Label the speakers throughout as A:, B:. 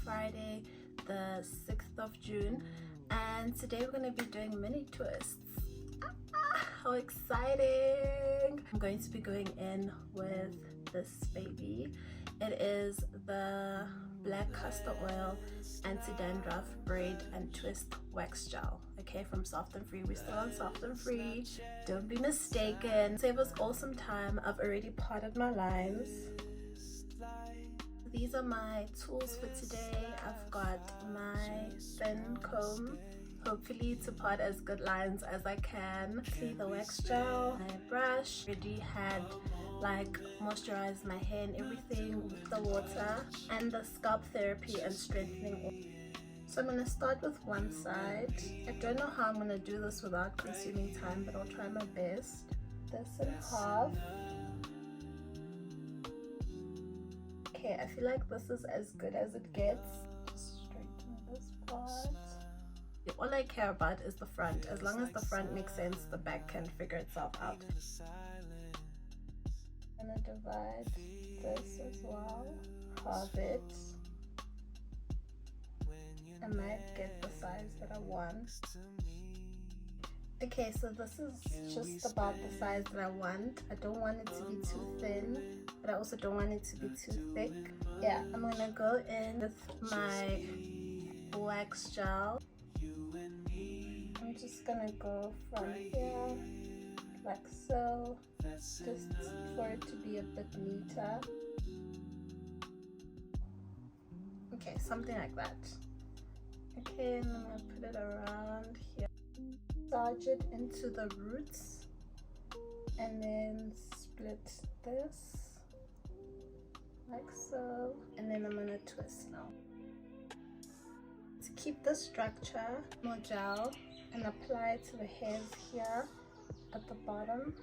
A: Friday the 6th of June, and today we're going to be doing mini twists. How exciting! I'm going to be going in with this baby. It is the black castor oil anti-dandruff braid and twist wax gel, okay, from Soft and Free. We're still on Soft and Free, don't be mistaken. Save us all some time. I've already parted my lines. These are my tools for today. I've got my thin comb, hopefully to part as good lines as I can. See the wax gel, my brush. Already had like moisturized my hair and everything with the water, and the scalp therapy and strengthening oil. So I'm going to start with one side. I don't know how I'm going to do this without consuming time, but I'll try my best. This in half. Okay, I feel like this is as good as it gets. Just straighten this part. All I care about is the front. As long as the front makes sense, the back can figure itself out. I'm gonna divide this as well, halve it. I might get the size that I want. Okay, so this is just about the size that I want. I don't want it to be too thin, but I also don't want it to be too thick. Yeah, I'm gonna go in with my wax gel. I'm just gonna go from here, like so, just for it to be a bit neater. Okay, something like that. Okay, and I'm gonna put it around here. Massage it into the roots, and then split this, like so, and then I'm gonna twist now. To keep the structure, more gel, and apply it to the hairs here at the bottom,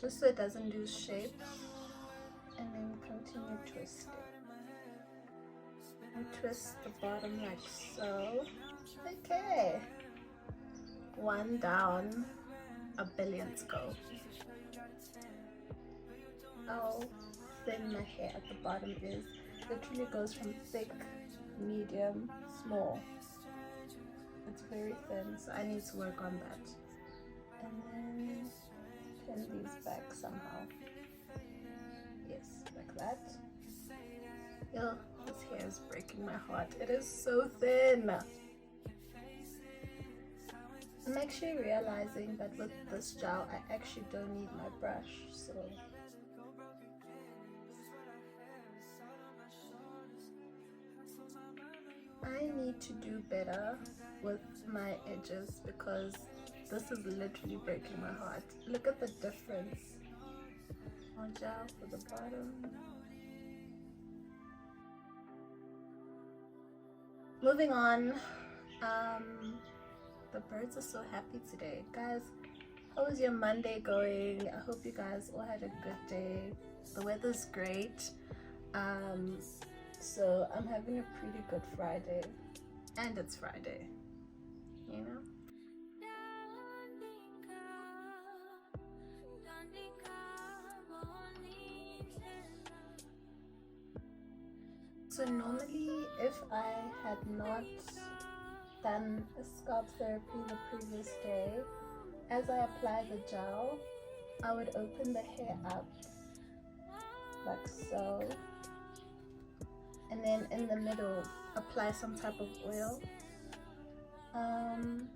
A: just so it doesn't lose shape, and then continue twisting. And twist the bottom like so. Okay, one down, a billion to go. How thin my hair at the bottom is. Literally goes from thick, medium, small. It's very thin, so I need to work on that. And then pin these back somehow. Yes, like that. Ew, this hair is breaking my heart. It is so thin. I'm actually realizing that with this gel, I actually don't need my brush, so I need to do better with my edges because this is literally breaking my heart. Look at the difference. More gel for the bottom. Moving on. The birds are so happy today. Guys, how was your Monday going? I hope you guys all had a good day. The weather's great. So I'm having a pretty good Friday, and it's Friday, you know. So normally, if I had not done a scalp therapy the previous day, as I apply the gel, I would open the hair up like so, and then in the middle apply some type of oil.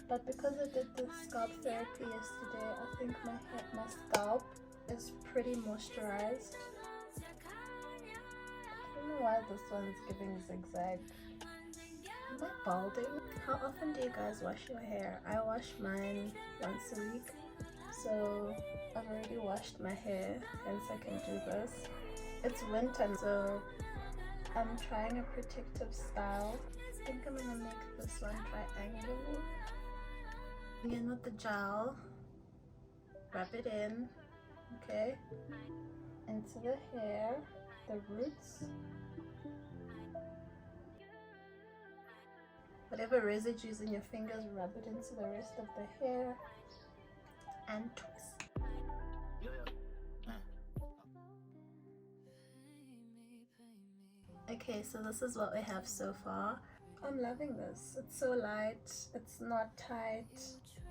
A: But because I did the scalp therapy yesterday, I think my scalp is pretty moisturized. I don't know why this one's giving zigzag. Am I balding? How often do you guys wash your hair? I wash mine once a week, so I've already washed my hair, hence I can do this. It's winter, so I'm trying a protective style. I think I'm gonna make this one triangular. Again with the gel, rub it in, okay, into the hair, the roots. Whatever residues in your fingers, rub it into the rest of the hair and twist. Okay, so this is what we have so far. I'm loving this. It's so light, it's not tight,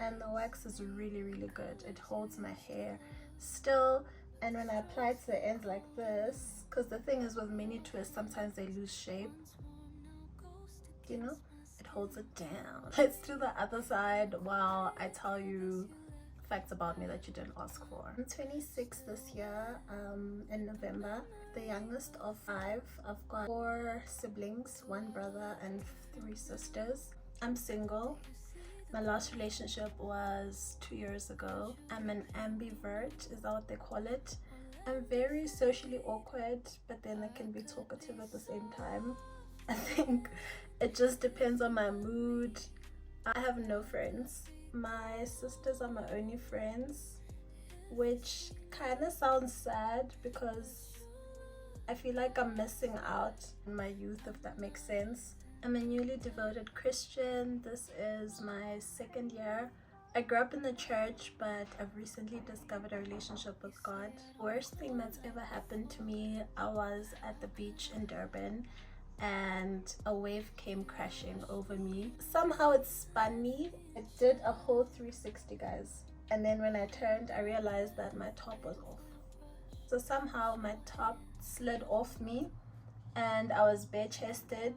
A: and the wax is really, really good. It holds my hair still, and when I apply it to the ends like this, because the thing is with mini twists, sometimes they lose shape, you know, it holds it down. Let's do the other side while I tell you facts about me that you didn't ask for. I'm 26 this year, in November. The youngest of 5. I've got 4 siblings, 1 brother and 3 sisters. I'm single. My last relationship was 2 years ago. I'm an ambivert, is that what they call it? I'm very socially awkward, but then I can be talkative at the same time. I think it just depends on my mood. I have no friends. My sisters are my only friends, which kind of sounds sad because I feel like I'm missing out in my youth, if that makes sense. I'm a newly devoted Christian. This is my 2nd year. I grew up in the church, but I've recently discovered a relationship with God. Worst thing that's ever happened to me, I was at the beach in Durban and a wave came crashing over me. Somehow it spun me. It did a whole 360, guys. And then when I turned, I realized that my top was off. So somehow my top slid off me and I was bare-chested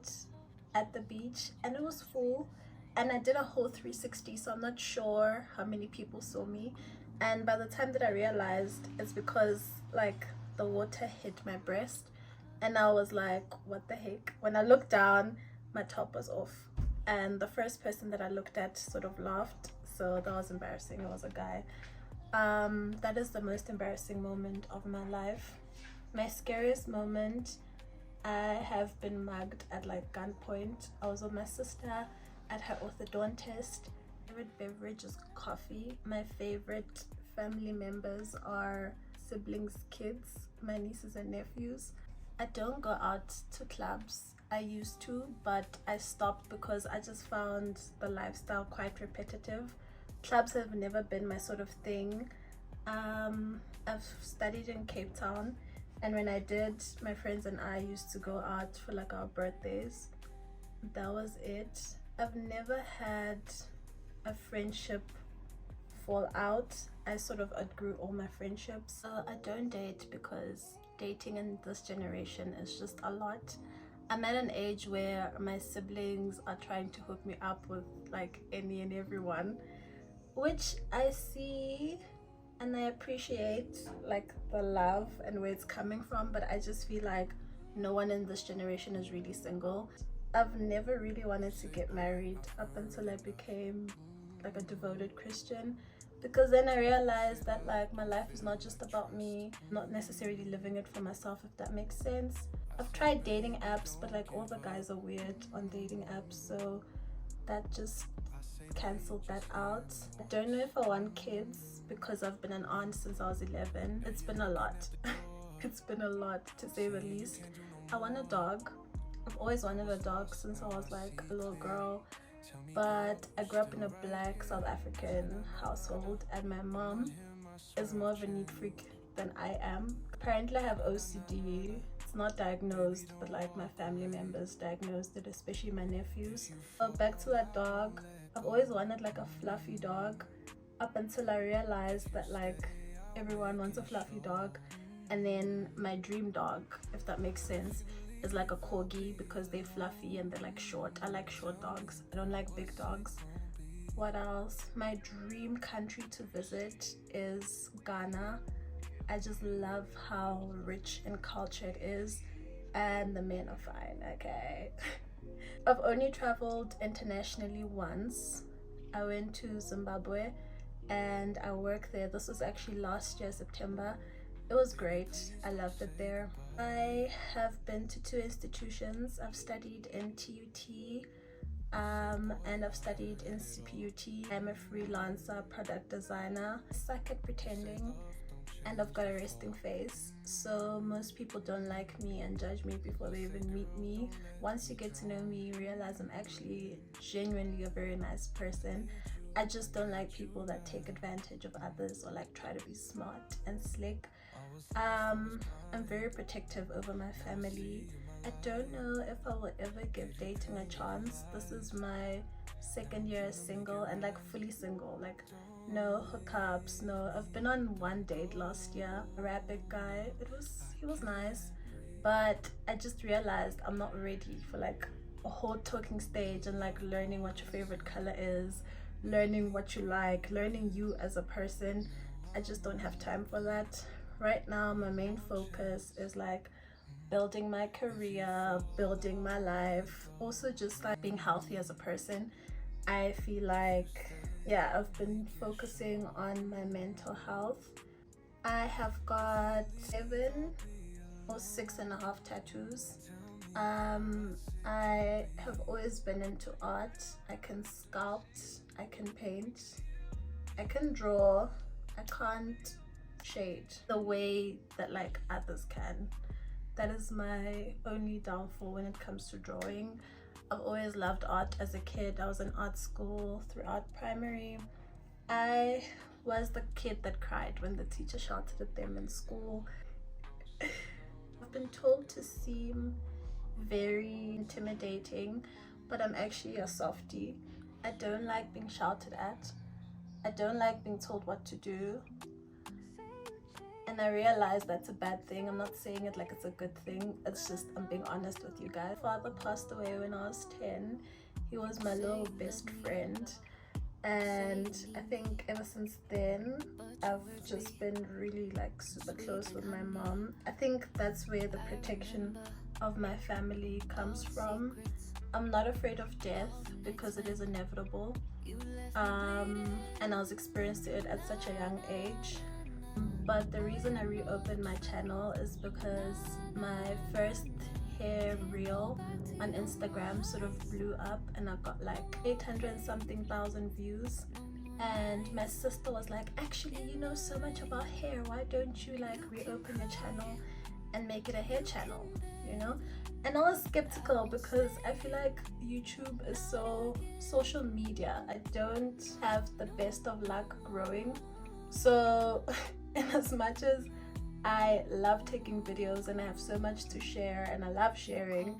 A: at the beach and it was full. And I did a whole 360, so I'm not sure how many people saw me. And by the time that I realized, it's because like the water hit my breast. And I was like, what the heck? When I looked down, my top was off. And the first person that I looked at sort of laughed. So that was embarrassing. It was a guy. That is the most embarrassing moment of my life. My scariest moment, I have been mugged at like gunpoint. I was with my sister at her orthodontist. My favorite beverage is coffee. My favorite family members are siblings, kids, my nieces and nephews. I don't go out to clubs. I used to, but I stopped because I just found the lifestyle quite repetitive. Clubs have never been my sort of thing. I've studied in Cape Town, and when I did, my friends and I used to go out for like our birthdays. That was it. I've never had a friendship fall out. I sort of outgrew all my friendships. I don't date because dating in this generation is just a lot. I'm at an age where my siblings are trying to hook me up with like any and everyone, which I see and I appreciate like the love and where it's coming from, but I just feel like no one in this generation is really single. I've never really wanted to get married up until I became like a devoted Christian, because then I realized that like my life is not just about me, not necessarily living it for myself, if that makes sense. I've tried dating apps, but like all the guys are weird on dating apps, so that just cancelled that out. I don't know if I want kids because I've been an aunt since I was 11. It's been a lot. It's been a lot, to say the least. I want a dog. I've always wanted a dog since I was like a little girl, but I grew up in a Black South African household and my mom is more of a neat freak than I am. Apparently I have OCD. It's not diagnosed, but like my family members diagnosed it, especially my nephews. So back to that dog. I've always wanted like a fluffy dog up until I realized that like everyone wants a fluffy dog, and then my dream dog, if that makes sense, is like a corgi because they're fluffy and they're like short. I like short dogs. I don't like big dogs. What else? My dream country to visit is Ghana. I just love how rich in culture it is, and the men are fine, okay? I've only traveled internationally once. I went to Zimbabwe and I worked there. This was actually last year, September. It was great. I loved it there. I have been to 2 institutions. I've studied in TUT and I've studied in CPUT. I'm a freelancer product designer. I suck at pretending and I've got a resting face, so most people don't like me and judge me before they even meet me. Once you get to know me, you realize I'm actually genuinely a very nice person. I just don't like people that take advantage of others or like try to be smart and slick. I'm very protective over my family. I don't know if I will ever give dating a chance. This is my second year single, and like fully single, like no hookups, no. I've been on one date last year, Arabic guy. He was nice, but I just realized I'm not ready for like a whole talking stage and like learning what your favorite color is, learning what you like, learning you as a person. I just don't have time for that. Right now, my main focus is like building my career, building my life, also just like being healthy as a person. I feel like, yeah, I've been focusing on my mental health. I have got 7 or 6.5 tattoos. I have always been into art. I can sculpt, I can paint, I can draw. I can't shade the way that like others can. That is my only downfall when it comes to drawing. I've always loved art as a kid. I was in art school throughout primary. I was the kid that cried when the teacher shouted at them in school. I've been told to seem very intimidating, but I'm actually a softie. I don't like being shouted at. I don't like being told what to do. And I realize that's a bad thing. I'm not saying it like it's a good thing. It's just, I'm being honest with you guys. My father passed away when I was 10. He was my little best friend. And I think ever since then, I've just been really like super close with my mom. I think that's where the protection of my family comes from. I'm not afraid of death because it is inevitable. And I was experiencing it at such a young age. But the reason I reopened my channel is because my first hair reel on Instagram sort of blew up and I got like 800 and something thousand views. And my sister was like, actually, you know so much about hair, why don't you like reopen your channel and make it a hair channel, you know? And I was skeptical because I feel like YouTube is so social media. I don't have the best of luck growing. So in as much as I love taking videos and I have so much to share and I love sharing,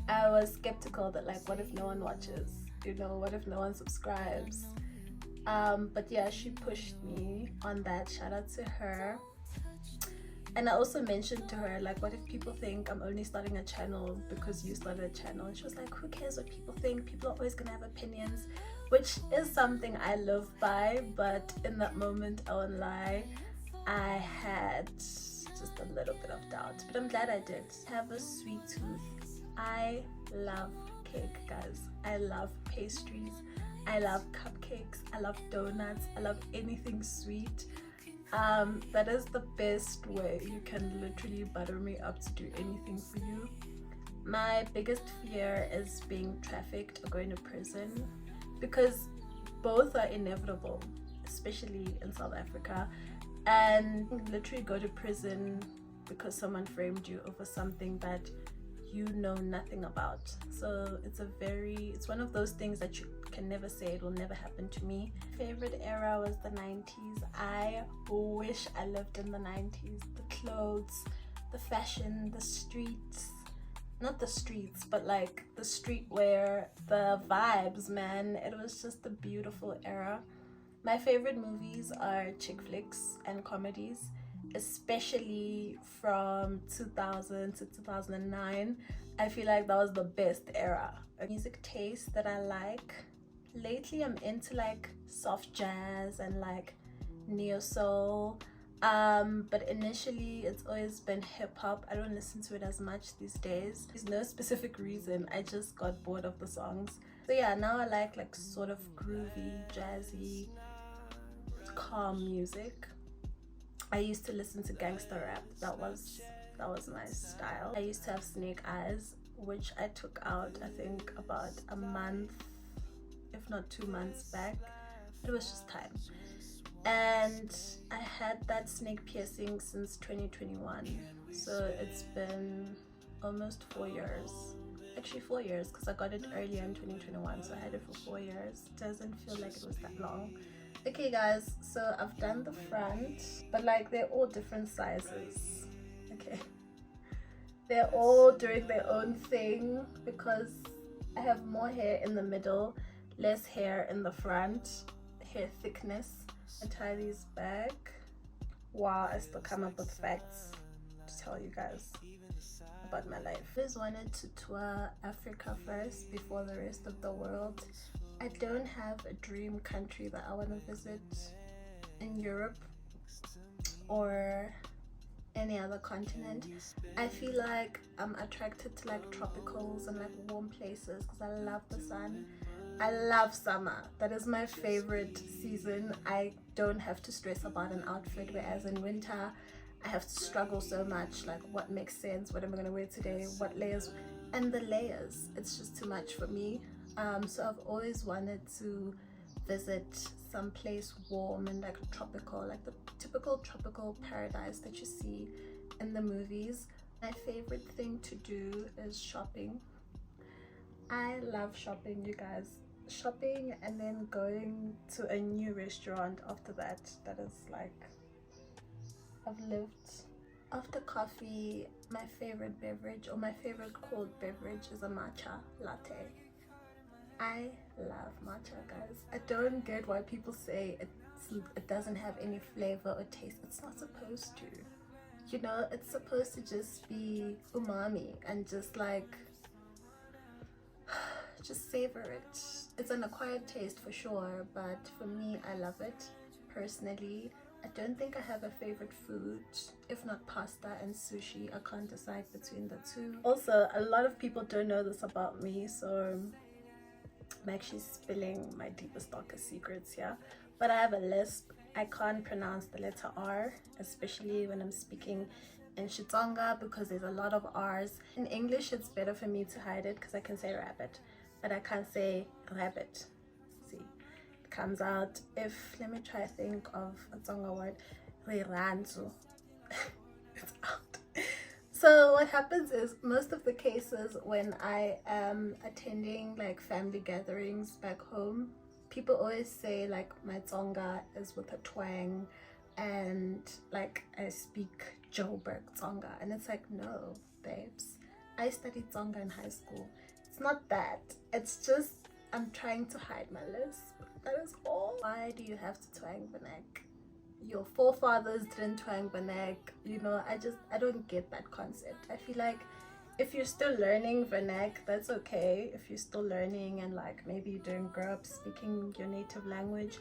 A: I was skeptical that like, what if no one watches? You know, what if no one subscribes? But yeah, she pushed me on that. Shout out to her. And I also mentioned to her, like, what if people think I'm only starting a channel because you started a channel? And she was like, who cares what people think? People are always gonna have opinions, which is something I live by. But in that moment, I won't lie, I had just a little bit of doubt. But I'm glad I did. I have a sweet tooth. I love cake, guys. I love pastries. I love cupcakes. I love donuts. I love anything sweet. That is the best way you can literally butter me up to do anything for you. My biggest fear is being trafficked or going to prison, because both are inevitable, especially in South Africa. And literally go to prison because someone framed you over something that you know nothing about. So it's one of those things that you can never say it will never happen to me. Favorite era was the 90s. I wish I lived in the 90s. The clothes, the fashion, the streets, not the streets, but like the streetwear, the vibes, man. It was just a beautiful era. My favorite movies are chick flicks and comedies, especially from 2000 to 2009. I feel like that was the best era. A music taste that I like. Lately I'm into like soft jazz and like neo soul. But initially it's always been hip hop. I don't listen to it as much these days. There's no specific reason. I just got bored of the songs. So yeah, now I like sort of groovy, jazzy, calm music. I used to listen to gangster rap. That was my style. I used to have snake eyes, which I took out I think about a month, if not 2 months back. It was just time. And I had that snake piercing since 2021. So it's been almost 4 years. Actually 4 years, because I got it earlier in 2021, so I had it for 4 years. It doesn't feel like it was that long. Okay guys, so I've done the front, but like they're all different sizes. Okay, They're all doing their own thing because I have more hair in the middle, less hair in the front, hair thickness. I tie these back while I still come up with facts to tell you guys about my life. I always wanted to tour Africa first before the rest of the world. I don't have a dream country that I want to visit in Europe or any other continent. I feel like I'm attracted to like tropicals and like warm places because I love the sun. I love summer. That is my favorite season. I don't have to stress about an outfit, whereas in winter I have to struggle so much, like what makes sense, what am I gonna wear today, what layers, and the layers, it's just too much for me. So I've always wanted to visit some place warm and like tropical, like the typical tropical paradise that you see in the movies. My favorite thing to do is shopping. I love shopping, you guys. Shopping and then going to a new restaurant after that. That is like, I've lived. After coffee, my favorite beverage or my favorite cold beverage is a matcha latte. I love matcha, guys. I don't get why people say it doesn't have any flavor or taste. It's not supposed to. You know, it's supposed to just be umami and just like, just savor it. It's an acquired taste for sure, but for me, I love it personally. I don't think I have a favorite food. If not pasta and sushi, I can't decide between the two. Also, a lot of people don't know this about me, so I'm actually spilling my deepest, darkest secrets here. But I have a lisp. I can't pronounce the letter R, especially when I'm speaking in Xitsonga because there's a lot of R's. In English, it's better for me to hide it because I can say rabbit, but I can't say rabbit. See, it comes out if, let me try to think of a Tsonga word, riranzu. It's out. So what happens is most of the cases when I am attending like family gatherings back home, people always say like my Tsonga is with a twang and like I speak Joburg Tsonga, and it's like, no babes, I studied Tsonga in high school. It's not that, it's just I'm trying to hide my lisp. That is all. Why do you have to twang the neck? Your forefathers didn't twang the neck, you know. I don't get that concept. I feel like if you're still learning vernac, that's okay. If you're still learning and like maybe you didn't grow up speaking your native language,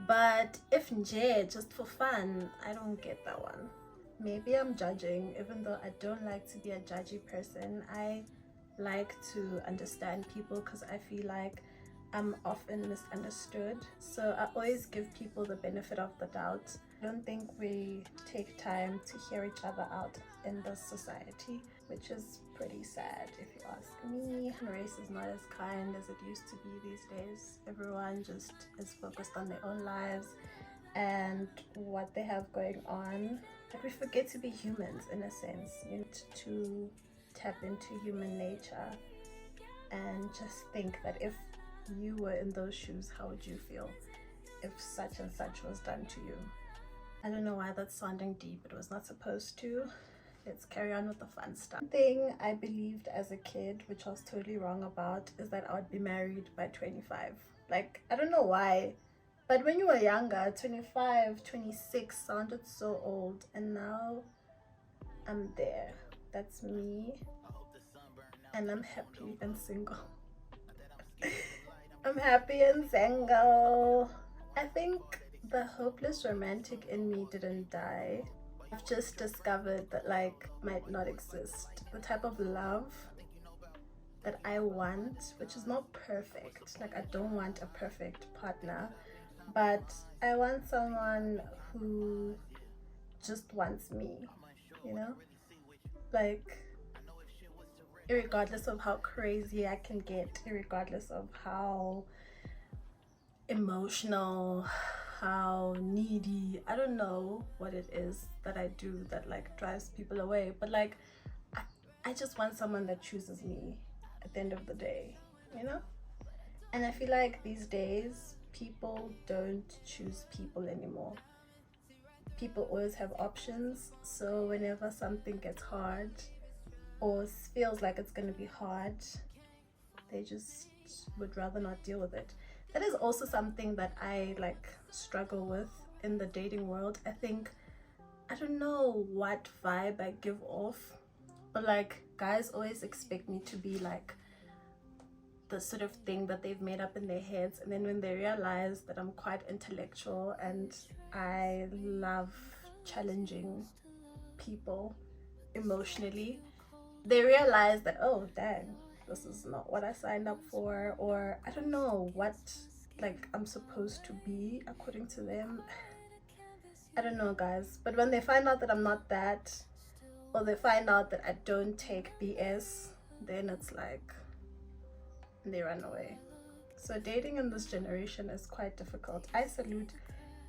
A: but if nje, just for fun, I don't get that one. Maybe I'm judging, even though I don't like to be a judgy person. I like to understand people because I feel like I'm often misunderstood. So I always give people the benefit of the doubt. I don't think we take time to hear each other out in this society, which is pretty sad if you ask me. Race is not as kind as it used to be these days. Everyone just is focused on their own lives and what they have going on. Like, we forget to be humans in a sense. You need to tap into human nature and just think that if you were in those shoes, how would you feel if such and such was done to you? I don't know why that's sounding deep. It was not supposed to. Let's carry on with the fun stuff. One thing I believed as a kid, which I was totally wrong about, is that I would be married by 25. Like, I don't know why, but when you were younger, 25, 26 sounded so old, and now I'm there. That's me, and I'm happy and single. I'm happy and single. I think the hopeless romantic in me didn't die. I've just discovered that like might not exist. The type of love that I want, which is not perfect. Like, I don't want a perfect partner, but I want someone who just wants me, you know? Like, irregardless of how crazy I can get, irregardless of how emotional, how needy, I don't know what it is that I do that like drives people away, but like I just want someone that chooses me at the end of the day, you know? And I feel like these days people don't choose people anymore. People always have options, so whenever something gets hard or feels like it's going to be hard, they just would rather not deal with it. That is also something that I like struggle with in the dating world. I think, I don't know what vibe I give off, but like guys always expect me to be like the sort of thing that they've made up in their heads, and then when they realize that I'm quite intellectual and I love challenging people emotionally, they realize that, oh dang, this is not what I signed up for, or I don't know what like I'm supposed to be according to them. I don't know guys, but when they find out that I'm not that, or they find out that I don't take BS, then it's like they run away. So dating in this generation is quite difficult. I salute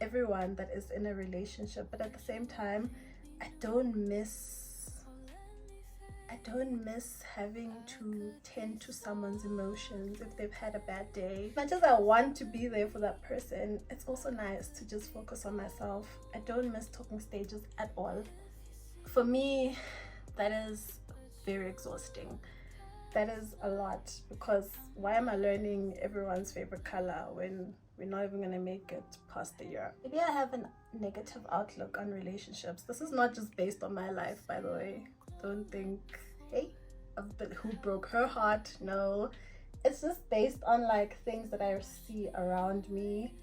A: everyone that is in a relationship, but at the same time, I don't miss having to tend to someone's emotions if they've had a bad day. As much as I want to be there for that person, it's also nice to just focus on myself. I don't miss talking stages at all. For me, that is very exhausting. That is a lot, because why am I learning everyone's favorite color when we're not even gonna make it past the year? Maybe I have a negative outlook on relationships. This is not just based on my life, by the way. Don't think, hey, who broke her heart? No, it's just based on like things that I see around me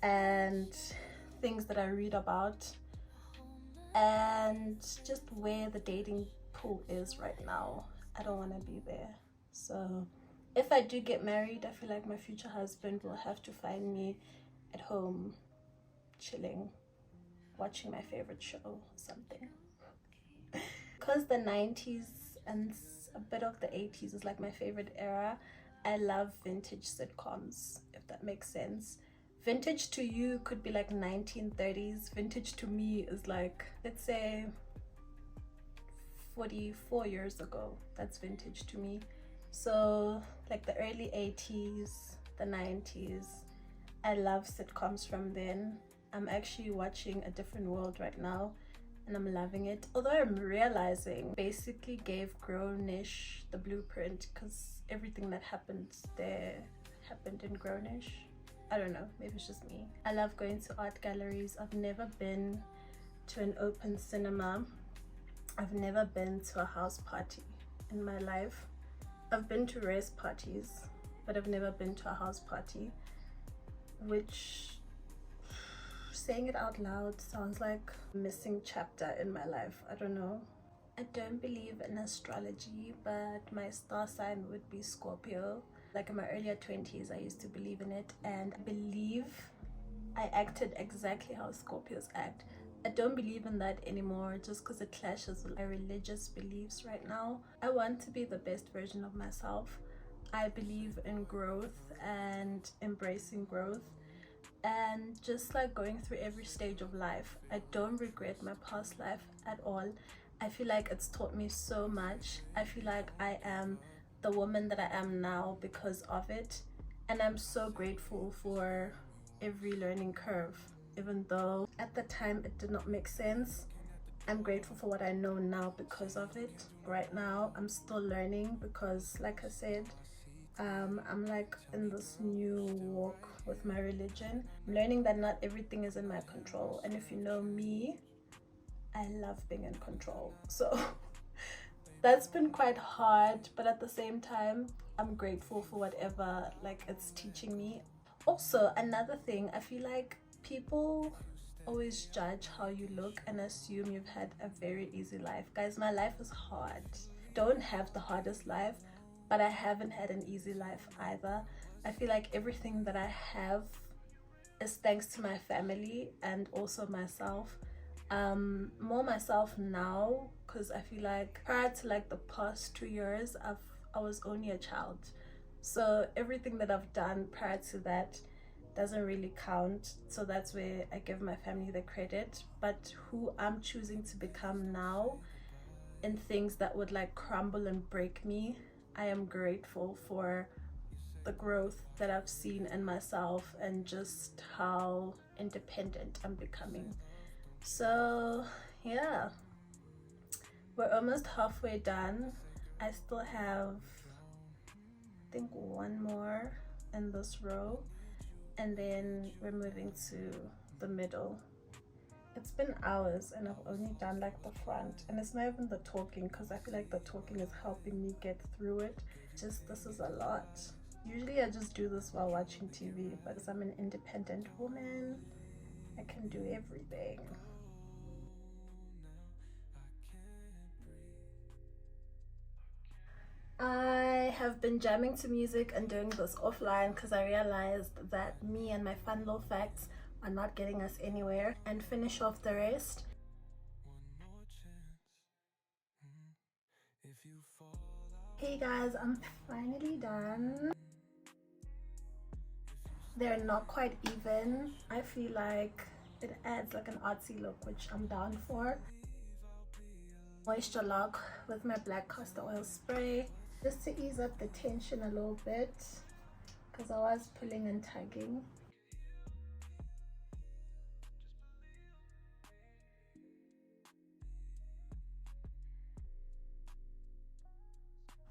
A: and things that I read about, and just where the dating pool is right now. I don't want to be there. So if I do get married, I feel like my future husband will have to find me at home chilling, watching my favorite show or something. Because the 90s and a bit of the 80s is like my favorite era, I love vintage sitcoms, if that makes sense. Vintage to you could be like 1930s. Vintage to me is like, let's say 44 years ago. That's vintage to me. So like the early 80s, the 90s. I love sitcoms from then. I'm actually watching A Different World right now, and I'm loving it. Although I'm realizing basically gave Grownish the blueprint, because everything that happened there happened in Grownish. I don't know, maybe it's just me. I love going to art galleries. I've never been to an open cinema. I've never been to a house party in my life. I've been to race parties, but I've never been to a house party, which, saying it out loud, sounds like a missing chapter in my life. I don't know. I don't believe in astrology, but my star sign would be Scorpio. Like in my earlier 20s, I used to believe in it, and I believe I acted exactly how Scorpios act. I don't believe in that anymore just because it clashes with my religious beliefs right now. I want to be the best version of myself. I believe in growth and embracing growth, and just like going through every stage of life. I don't regret my past life at all. I feel like it's taught me so much. I feel like I am the woman that I am now because of it, and I'm so grateful for every learning curve. Even though at the time it did not make sense, I'm grateful for what I know now because of it. Right now I'm still learning, because like I said, I'm like in this new walk with my religion. I'm learning that not everything is in my control, and if you know me, I love being in control. So that's been quite hard, but at the same time I'm grateful for whatever like it's teaching me. Also, another thing, I feel like people always judge how you look and assume you've had a very easy life. Guys, my life is hard. Don't have the hardest life, but I haven't had an easy life either. I feel like everything that I have is thanks to my family and also myself. More myself now, because I feel like prior to like the past 2 years, I was only a child. So everything that I've done prior to that doesn't really count. So that's where I give my family the credit. But who I'm choosing to become now, in things that would like crumble and break me, I am grateful for the growth that I've seen in myself and just how independent I'm becoming. So yeah, We're almost halfway done. I still have, I think, one more in this row, and then we're moving to the middle. It's been hours and I've only done like the front, and it's not even the talking because I feel like the talking is helping me get through it. Just this is a lot. Usually I just do this while watching TV, but as I'm an independent woman, I can do everything. I have been jamming to music and doing this offline because I realized that me and my fun little facts are not getting us anywhere, and finish off the rest. Hey guys, I'm finally done. They're not quite even. I feel like it adds like an artsy look, which I'm down for. Moisture lock with my black castor oil spray just to ease up the tension a little bit because I was pulling and tugging.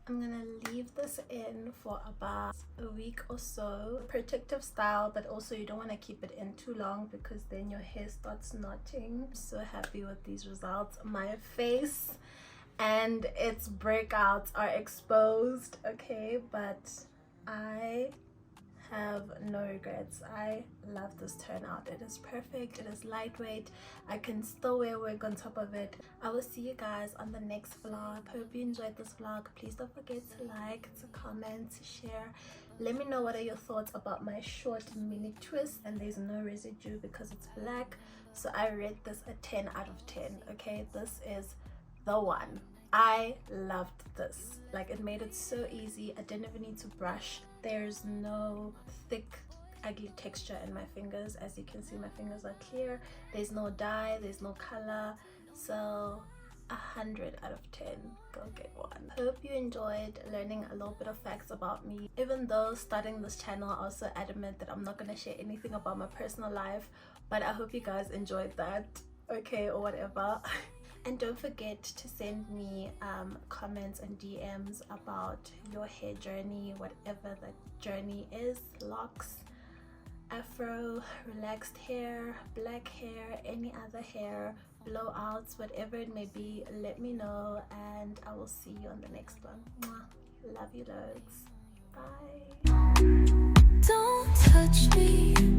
A: I'm gonna leave this in for about a week or so. Protective style, but also you don't want to keep it in too long because then your hair starts knotting. I'm so happy with these results. My face and its breakouts are exposed, okay, but I have no regrets. I love this turnout. It is perfect. It is lightweight. I can still wear wig on top of it. I will see you guys on the next vlog. Hope you enjoyed this vlog. Please don't forget to like, to comment, to share. Let me know what are your thoughts about my short mini twist. And there's no residue because it's black, so I rate this a 10 out of 10. Okay, this is the one. I loved this. Like, it made it so easy. I didn't even need to brush. There's no thick ugly texture in my fingers. As you can see, my fingers are clear. There's no dye, there's no color. So 100 out of 10. Go get one. Hope you enjoyed learning a little bit of facts about me. Even though starting this channel, I was so adamant that I'm not going to share anything about my personal life, but I hope you guys enjoyed that, okay, or whatever. And don't forget to send me comments and DMs about your hair journey, whatever the journey is. Locks, afro, relaxed hair, black hair, any other hair, blowouts, whatever it may be. Let me know, and I will see you on the next one. Mwah. Love you loads. Bye. Don't touch me.